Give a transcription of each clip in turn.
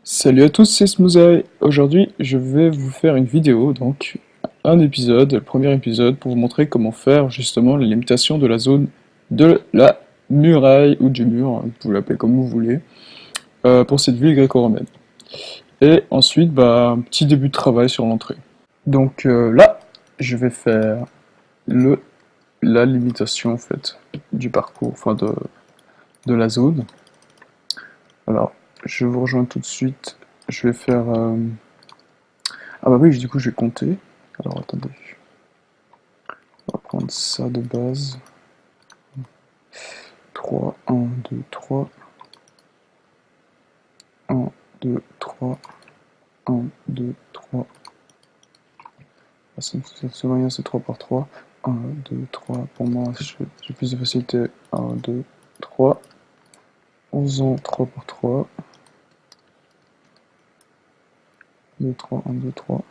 Salut à tous, c'est Smoothie. Aujourd'hui, je vais vous faire une vidéo, donc un épisode, le premier épisode, pour vous montrer comment faire justement la limitation de la zone de la muraille ou du mur, hein, vous l'appelez comme vous voulez, pour cette ville gréco-romaine. Et ensuite, un petit début de travail sur l'entrée. Donc là, je vais faire la limitation en fait du parcours, de la zone. Alors, je vous rejoins tout de suite. Je vais faire. Ah bah oui, du coup, je vais compter. Alors, attendez. On va prendre ça de base. 3, 1, 2, 3. 1, 2, 3. 1, 2, 3. Ça se moyen, c'est 3 par 3. 1, 2, 3. Pour moi, j'ai plus de facilité. 1, 2, 3. 11 ans, 3 par 3. 2, 3, 1, 2, 3.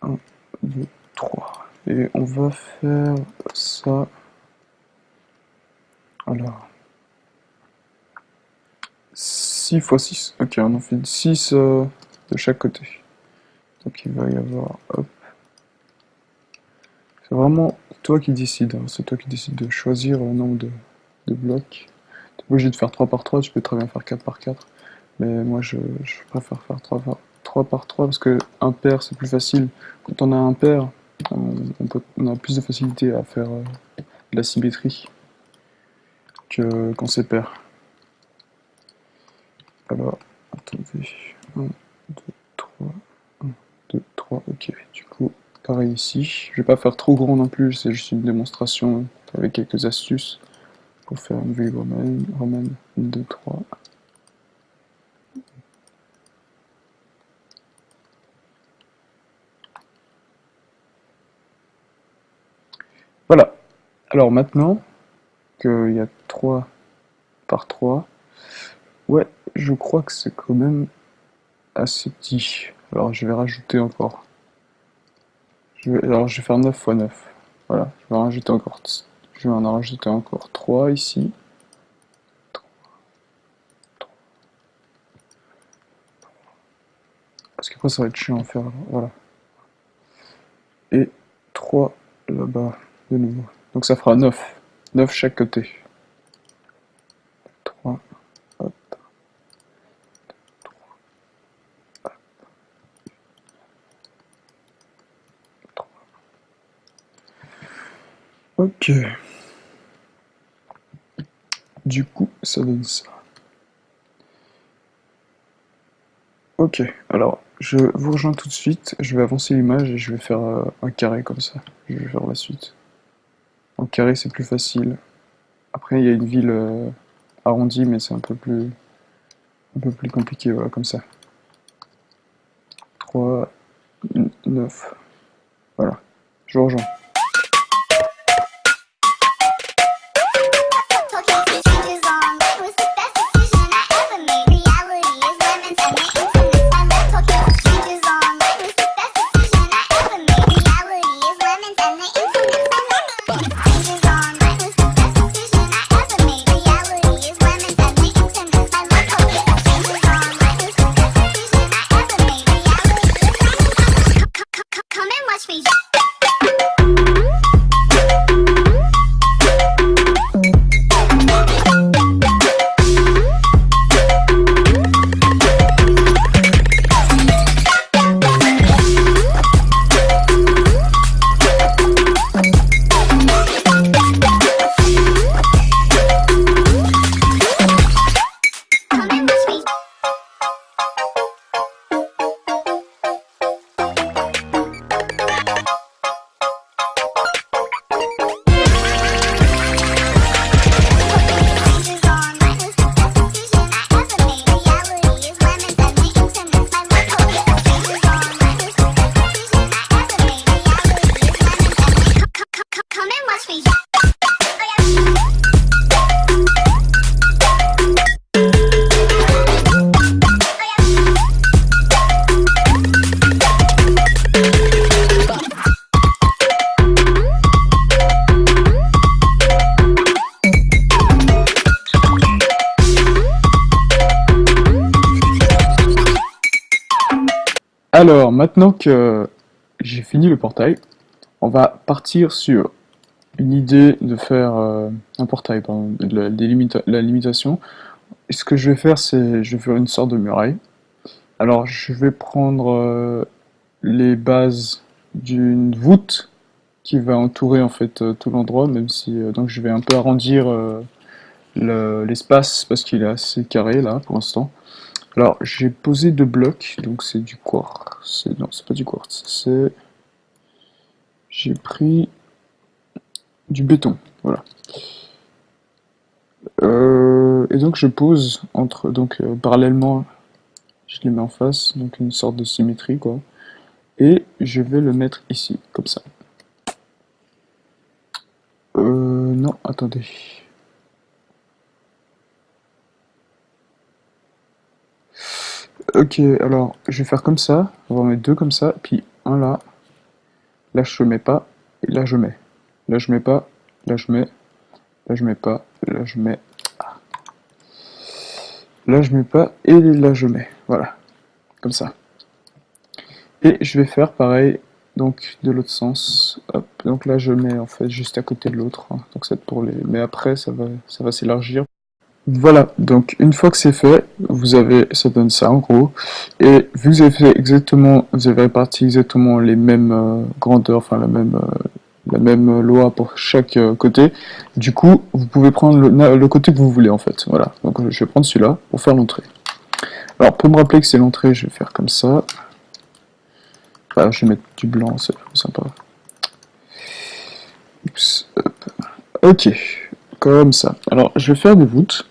1, 2, 3. Et on va faire ça. Alors. 6 fois 6. Ok, on en fait 6 de chaque côté. Donc il va y avoir. Hop. C'est vraiment toi qui décides. Hein. C'est toi qui décides de choisir le nombre de blocs. Tu es obligé de faire 3 par 3, tu peux très bien faire 4 par 4. Mais moi je préfère faire 3 par 3 parce que un pair c'est plus facile. Quand on a un pair, on a plus de facilité à faire de la symétrie que quand c'est pair. Alors, attendez. 1, 2, 3. 1, 2, 3. Ok. Du coup, pareil ici. Je vais pas faire trop grand non plus. C'est juste une démonstration avec quelques astuces pour faire une ville romaine. 1, 2, 3. Voilà. Alors maintenant qu'il y a 3 par 3, ouais, je crois que c'est quand même assez petit. Alors je vais rajouter encore. Alors je vais faire 9 fois 9. Voilà, je vais en rajouter encore 3 ici. Parce qu'après ça va être chiant à faire. Voilà. Et 3 là-bas de nouveau. Donc ça fera 9. 9 chaque côté. 3. Hop. 3. Ok. Du coup, ça donne ça. Ok, alors je vous rejoins tout de suite. Je vais avancer l'image et je vais faire un carré comme ça. Je vais faire la suite. En carré, c'est plus facile. Après, il y a une ville arrondie, mais c'est un peu plus compliqué, voilà, comme ça. 3, 9. Voilà, je vous rejoins. Come and watch me. Alors, maintenant que j'ai fini le portail, on va partir sur une idée de faire un portail, pardon, de la limitation. Et ce que je vais faire, c'est je vais faire une sorte de muraille. Alors, je vais prendre les bases d'une voûte qui va entourer en fait tout l'endroit, même si donc je vais un peu arrondir l'espace parce qu'il est assez carré là pour l'instant. Alors, j'ai posé 2 blocs, donc c'est du quartz. Non, c'est pas du quartz, c'est j'ai pris du béton, voilà. Et donc je pose entre donc parallèlement, je les mets en face, donc une sorte de symétrie quoi. Et je vais le mettre ici, comme ça. Non, attendez. Ok, alors je vais faire comme ça. On va en mettre 2 comme ça, puis un là. Là je mets pas, et là je mets. Là je mets pas, là je mets, là je mets pas, là je mets. Là je mets pas, et là je mets. Voilà, comme ça. Et je vais faire pareil, donc de l'autre sens. Hop, donc là je mets en fait juste à côté de l'autre. Hein. Donc c'est pour les. Mais après ça va s'élargir. Voilà, donc une fois que c'est fait, vous avez, ça donne ça en gros, et vu que vous avez fait exactement, vous avez réparti exactement les mêmes grandeurs, enfin la même loi pour chaque côté, du coup, vous pouvez prendre le côté que vous voulez en fait, voilà. Donc je vais prendre celui-là pour faire l'entrée. Alors pour me rappeler que c'est l'entrée, je vais faire comme ça. Voilà, je vais mettre du blanc, c'est plus sympa. Oups, hop. Ok, comme ça. Alors je vais faire des voûtes.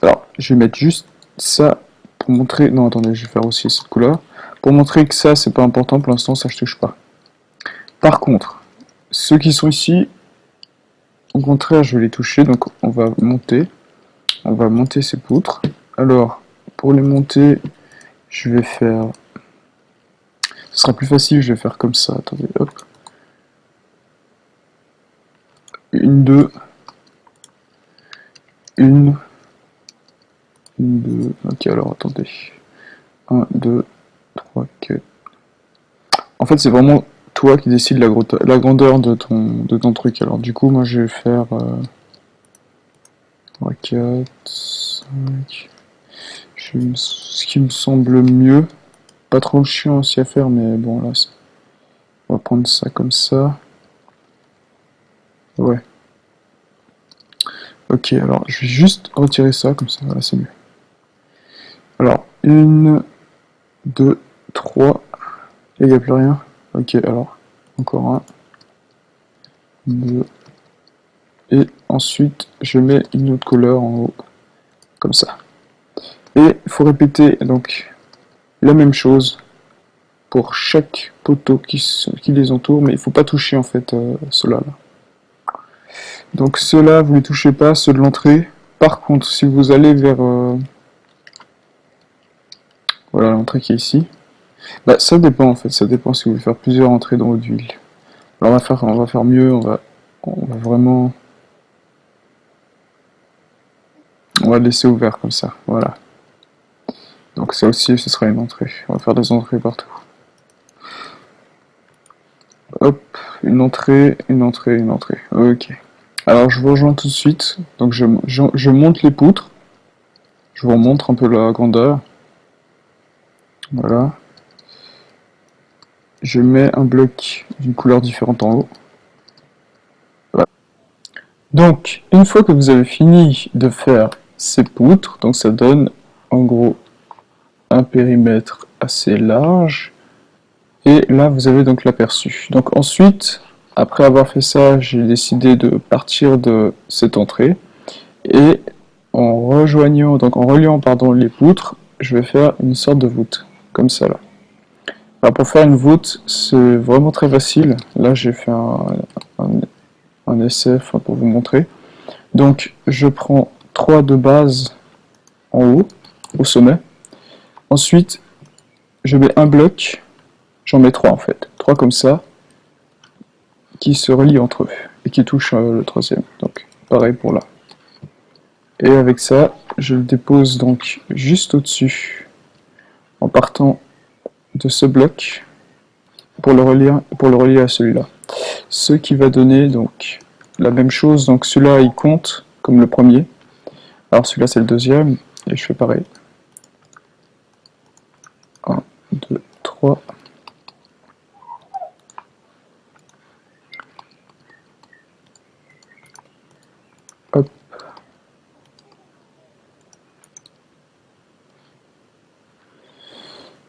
Alors, je vais mettre juste ça pour montrer... Non, attendez, je vais faire aussi cette couleur. Pour montrer que ça, c'est pas important, pour l'instant, ça je touche pas. Par contre, ceux qui sont ici, au contraire, je vais les toucher, donc on va monter. On va monter ces poutres. Alors, pour les monter, je vais faire... Ce sera plus facile, je vais faire comme ça. Attendez, hop. Une, deux. Une. Une, deux. Ok, alors attendez. Un, deux, trois, quatre. En fait, c'est vraiment toi qui décides la grandeur de ton truc. Alors, du coup, moi, je vais faire 3, 4, 5. Ce qui me semble mieux. Pas trop chiant aussi à faire, mais bon, là, on va prendre ça comme ça. Ouais. Ok, alors, je vais juste retirer ça, comme ça, voilà, c'est mieux. Alors, une, deux, trois. Et il n'y a plus rien. Ok, alors, encore un. Deux. Et ensuite, je mets une autre couleur en haut, comme ça. Et il faut répéter donc la même chose pour chaque poteau qui les entoure, mais il ne faut pas toucher en fait ceux-là. Donc ceux-là, vous ne les touchez pas, ceux de l'entrée. Par contre, si vous allez vers voilà l'entrée qui est ici, bah ça dépend en fait, ça dépend si vous voulez faire plusieurs entrées dans votre ville. Alors on va faire mieux, on va vraiment, on va le laisser ouvert comme ça, voilà. Donc ça aussi, ce sera une entrée. On va faire des entrées partout. Hop, une entrée, une entrée, une entrée. Ok. Alors je vous rejoins tout de suite. Donc je monte les poutres. Je vous montre un peu la grandeur. Voilà. Je mets un bloc d'une couleur différente en haut. Voilà. Donc, une fois que vous avez fini de faire ces poutres, donc ça donne en gros un périmètre assez large. Et là, vous avez donc l'aperçu. Donc ensuite, après avoir fait ça, j'ai décidé de partir de cette entrée. Et en rejoignant, donc en reliant pardon, les poutres, je vais faire une sorte de voûte, comme ça là. Alors pour faire une voûte, c'est vraiment très facile. Là j'ai fait un essai pour vous montrer. Donc je prends 3 de base en haut, au sommet. Ensuite, je mets un bloc, j'en mets 3 en fait. 3 comme ça, qui se relient entre eux et qui touchent le troisième. Donc pareil pour là. Et avec ça, je le dépose donc juste au-dessus, en partant de ce bloc pour le relier à celui-là. Ce qui va donner donc la même chose, donc celui-là il compte comme le premier, alors celui-là c'est le deuxième, et je fais pareil. 1, 2, 3. Hop.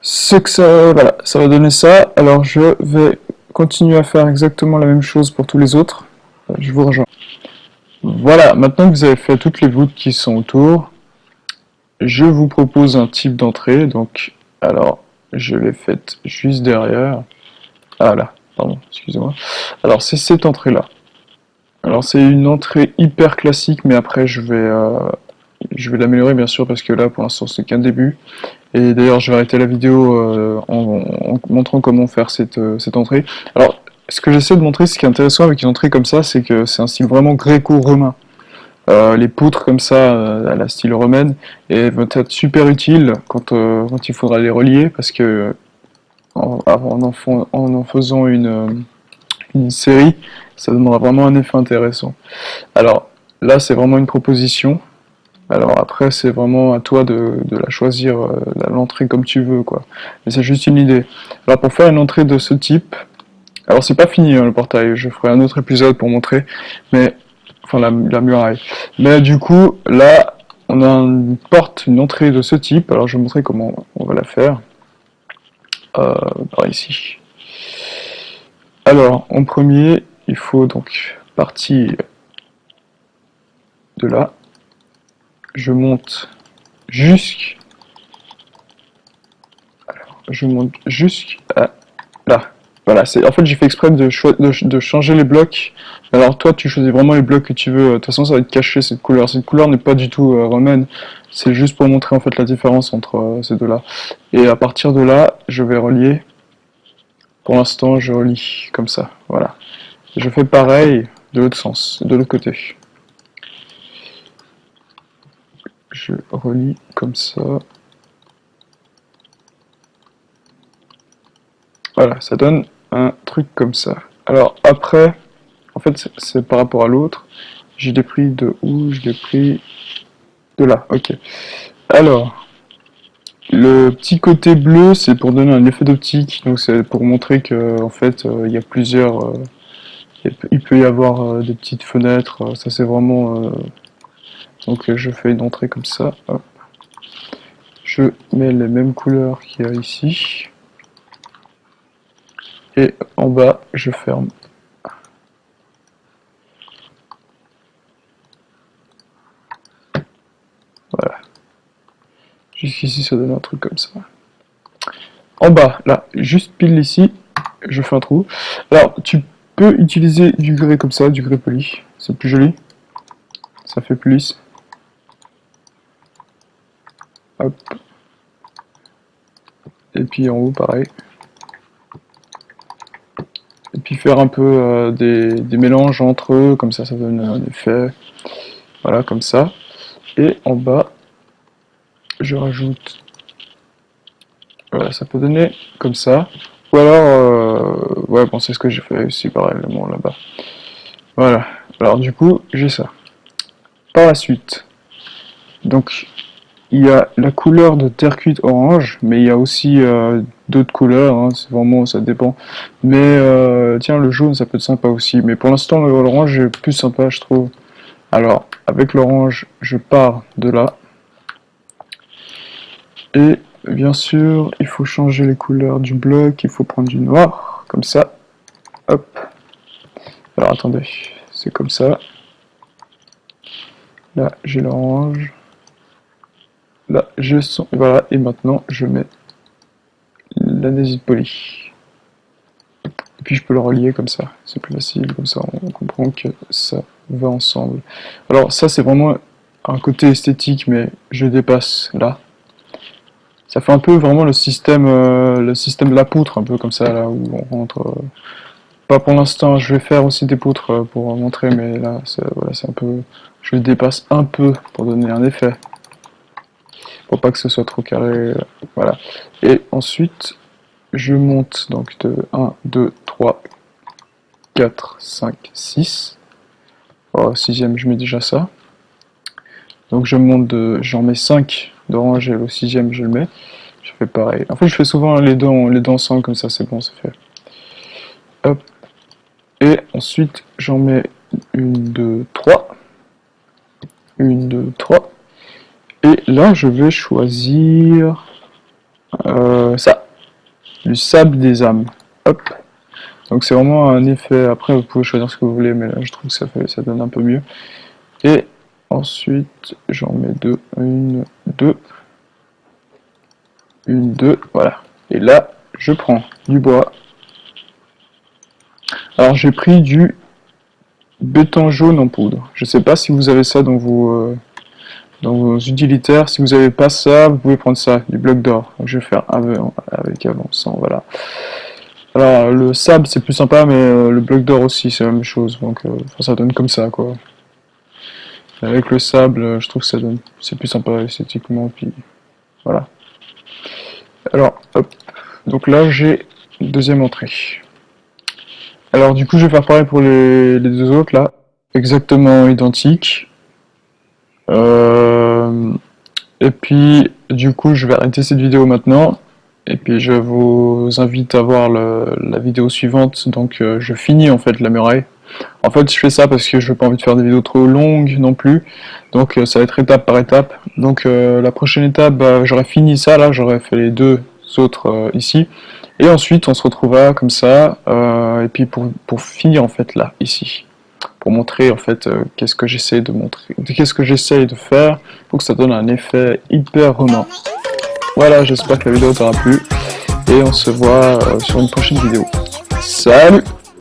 Ce que ça, voilà, ça va donner ça. Alors je vais continuer à faire exactement la même chose pour tous les autres. Je vous rejoins. Voilà, maintenant que vous avez fait toutes les voûtes qui sont autour, je vous propose un type d'entrée. Donc, alors, je l'ai faite juste derrière. Ah là, pardon, excusez-moi. Alors, c'est cette entrée-là. Alors, c'est une entrée hyper classique, mais après, je vais l'améliorer, bien sûr, parce que là, pour l'instant, c'est qu'un début. Et d'ailleurs, je vais arrêter la vidéo en montrant comment faire cette entrée. Alors, ce que j'essaie de montrer, ce qui est intéressant avec une entrée comme ça, c'est que c'est un style vraiment gréco-romain. Les poutres comme ça, à la style romaine, et vont être super utiles quand il faudra les relier, parce que en faisant une série, ça donnera vraiment un effet intéressant. Alors, là, c'est vraiment une proposition. Alors après, c'est vraiment à toi de la choisir, l'entrée comme tu veux, quoi. Mais c'est juste une idée. Alors pour faire une entrée de ce type, alors c'est pas fini hein, le portail, je ferai un autre épisode pour montrer, mais enfin la muraille. Mais du coup, là, on a une porte, une entrée de ce type. Alors je vais vous montrer comment on va la faire. Par ici. Alors, en premier, il faut donc partir de là. Je monte jusqu'à là. Voilà, en fait j'ai fait exprès de changer les blocs. Alors toi tu choisis vraiment les blocs que tu veux. De toute façon ça va être caché cette couleur. Cette couleur n'est pas du tout romaine. C'est juste pour montrer en fait la différence entre ces deux-là. Et à partir de là, je vais relier. Pour l'instant, je relie comme ça. Voilà. Je fais pareil de l'autre sens, de l'autre côté. Je relie comme ça. Voilà, ça donne un truc comme ça. Alors après, en fait c'est par rapport à l'autre. Je l'ai pris de où? Je l'ai pris de là, ok. Alors, le petit côté bleu, c'est pour donner un effet d'optique. Donc c'est pour montrer que en fait, il y a plusieurs... il peut y avoir des petites fenêtres. Ça c'est vraiment... Donc je fais une entrée comme ça. Hop. Je mets les mêmes couleurs qu'il y a ici. Et en bas, je ferme. Voilà. Jusqu'ici, ça donne un truc comme ça. En bas, là, juste pile ici, je fais un trou. Alors, tu peux utiliser du grès comme ça, du grès poli. C'est plus joli. Ça fait plus lisse. Hop. Et puis en haut, pareil. Et puis faire un peu des mélanges entre eux, comme ça donne un effet. Voilà, comme ça. Et en bas, je rajoute... Voilà, ça peut donner comme ça. Ou alors, ouais, bon, c'est ce que j'ai fait aussi, pareillement, là-bas. Voilà. Alors, du coup, j'ai ça. Par la suite, donc, il y a la couleur de terre cuite orange, mais il y a aussi d'autres couleurs, hein, c'est vraiment, ça dépend. Mais, tiens, le jaune, ça peut être sympa aussi. Mais pour l'instant, l'orange est plus sympa, je trouve. Alors, avec l'orange, je pars de là. Et bien sûr, il faut changer les couleurs du bloc, il faut prendre du noir, comme ça. Hop. Alors attendez, c'est comme ça. Là, j'ai l'orange. Là, je sens. Voilà, et maintenant, je mets l'andésite polie. Et puis, je peux le relier comme ça. C'est plus facile, comme ça, on comprend que ça va ensemble. Alors, ça, c'est vraiment un côté esthétique, mais je dépasse là. Ça fait un peu vraiment le système de la poutre, un peu comme ça, là, où on rentre... Pas pour l'instant, je vais faire aussi des poutres pour montrer, mais là, voilà, c'est un peu... Je le dépasse un peu pour donner un effet. Pour pas que ce soit trop carré, voilà. Et ensuite, je monte donc de 1, 2, 3, 4, 5, 6. Au sixième, je mets déjà ça. Donc je monte de, j'en mets 5 d'orange et au sixième, je le mets. Je fais pareil. En fait, je fais souvent les deux ensemble, comme ça, c'est bon, c'est fait. Hop. Et ensuite, j'en mets une, deux, trois. Une, deux, trois. Et là, je vais choisir ça. Du sable des âmes. Hop. Donc c'est vraiment un effet. Après, vous pouvez choisir ce que vous voulez, mais là, je trouve que ça donne un peu mieux. Et ensuite, j'en mets deux. Une, deux. Une, deux. Voilà. Et là, je prends du bois. Alors, j'ai pris du béton jaune en poudre. Je sais pas si vous avez ça dans vos utilitaires. Si vous n'avez pas ça, vous pouvez prendre ça, du bloc d'or. Je vais faire avec avant, sans, voilà. Alors, le sable, c'est plus sympa, mais le bloc d'or aussi, c'est la même chose. Donc, ça donne comme ça, quoi. Avec le sable, je trouve que ça donne, c'est plus sympa esthétiquement, puis voilà. Alors, hop. Donc là, j'ai deuxième entrée. Alors, du coup, je vais faire pareil pour les deux autres, là. Exactement identique. Et puis, du coup, je vais arrêter cette vidéo maintenant. Et puis, je vous invite à voir la vidéo suivante. Donc, je finis en fait la muraille. En fait, je fais ça parce que je n'ai pas envie de faire des vidéos trop longues non plus. Donc, ça va être étape par étape. Donc, la prochaine étape, bah, j'aurai fini ça là. J'aurai fait les deux autres ici. Et ensuite, on se retrouvera comme ça. Et puis, pour finir en fait là, ici. Pour montrer en fait qu'est-ce que j'essaie de montrer, qu'est-ce que j'essaie de faire pour que ça donne un effet hyper roman. Voilà, j'espère que la vidéo t'aura plu et on se voit sur une prochaine vidéo. Salut!